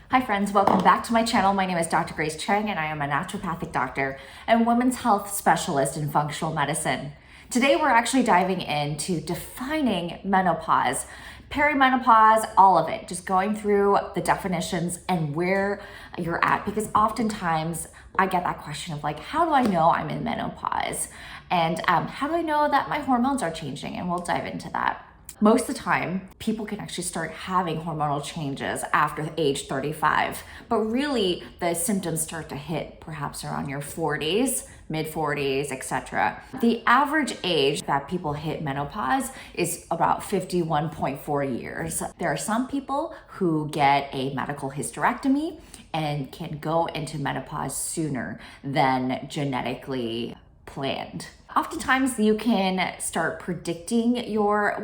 Hi friends, welcome back to my channel. My name is Dr. Grace Chang and I am a naturopathic doctor and women's health specialist in functional medicine. Today we're actually diving into defining menopause, perimenopause, all of it, just going through the definitions and where you're at, because oftentimes I get that question of like, how do I know I'm in menopause? And how do I know that my hormones are changing? And we'll dive into that. Most of the time, people can actually start having hormonal changes after age 35, but really the symptoms start to hit perhaps around your 40s, mid 40s, etc. The average age that people hit menopause is about 51.4 years. There are some people who get a medical hysterectomy and can go into menopause sooner than genetically planned. Oftentimes you can start predicting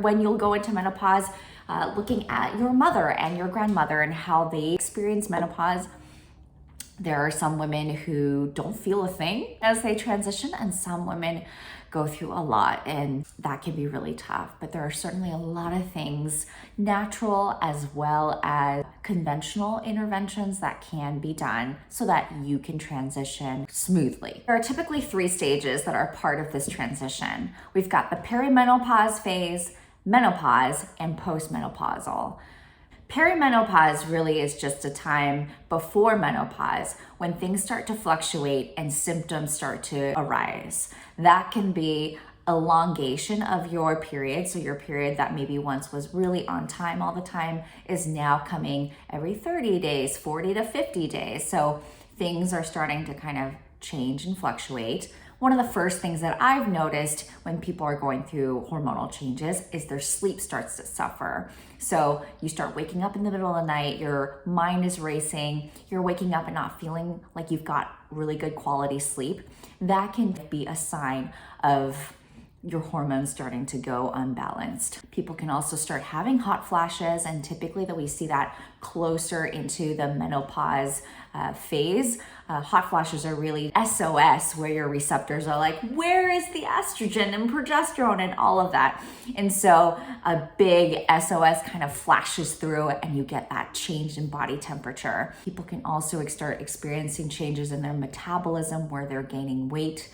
when you'll go into menopause, looking at your mother and your grandmother and how they experience menopause. There are some women who don't feel a thing as they transition, and some women go through a lot, and that can be really tough. But there are certainly a lot of things, natural as well as conventional interventions, that can be done so that you can transition smoothly. There are typically 3 stages that are part of this transition. We've got the perimenopause phase, menopause, and postmenopausal. Perimenopause really is just a time before menopause when things start to fluctuate and symptoms start to arise. That can be elongation of your period. So your period that maybe once was really on time all the time is now coming every 30 days, 40 to 50 days. So things are starting to kind of change and fluctuate. One of the first things that I've noticed when people are going through hormonal changes is their sleep starts to suffer. So you start waking up in the middle of the night, your mind is racing, you're waking up and not feeling like you've got really good quality sleep. That can be a sign of your hormones starting to go unbalanced. People can also start having hot flashes, and typically that we see that closer into the menopause phase. Hot flashes are really SOS, where your receptors are like, where is the estrogen and progesterone and all of that? And so a big SOS kind of flashes through and you get that change in body temperature. People can also start experiencing changes in their metabolism where they're gaining weight,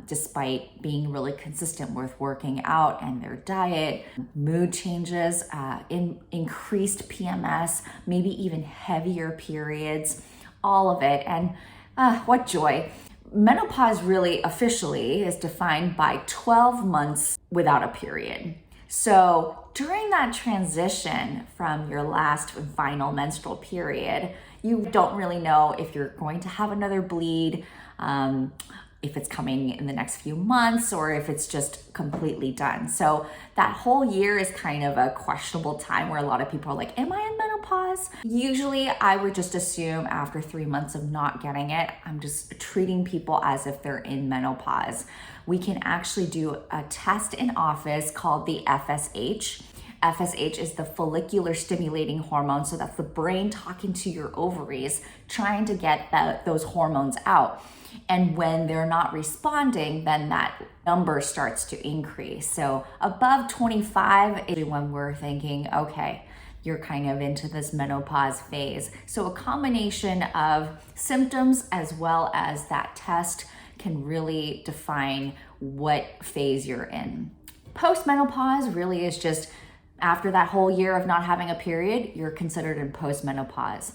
despite being really consistent with working out and their diet. Mood changes, increased PMS, maybe even heavier periods, all of it. And what joy. Menopause really officially is defined by 12 months without a period. So during that transition from your last and final menstrual period, you don't really know if you're going to have another bleed, if it's coming in the next few months, or if it's just completely done. So that whole year is kind of a questionable time where a lot of people are like, am I in menopause? Usually I would just assume after 3 months of not getting it, I'm just treating people as if they're in menopause. We can actually do a test in office called the FSH. FSH is the follicular stimulating hormone. So that's the brain talking to your ovaries, trying to get those hormones out. And when they're not responding, then that number starts to increase. So above 25 is when we're thinking, okay, you're kind of into this menopause phase. So a combination of symptoms as well as that test can really define what phase you're in. Postmenopause really is just after that whole year of not having a period, you're considered in postmenopause.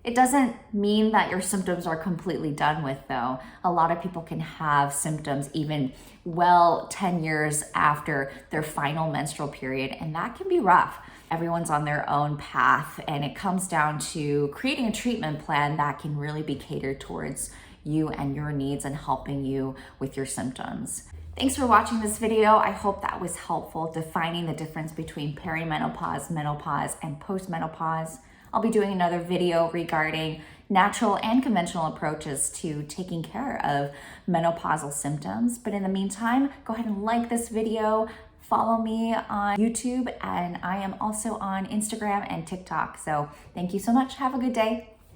It doesn't mean that your symptoms are completely done with, though. A lot of people can have symptoms even 10 years after their final menstrual period, and that can be rough. Everyone's on their own path, and it comes down to creating a treatment plan that can really be catered towards you and your needs and helping you with your symptoms. Thanks for watching this video. I hope that was helpful defining the difference between perimenopause, menopause, and postmenopause. I'll be doing another video regarding natural and conventional approaches to taking care of menopausal symptoms. But in the meantime, go ahead and like this video, follow me on YouTube, and I am also on Instagram and TikTok. So thank you so much. Have a good day.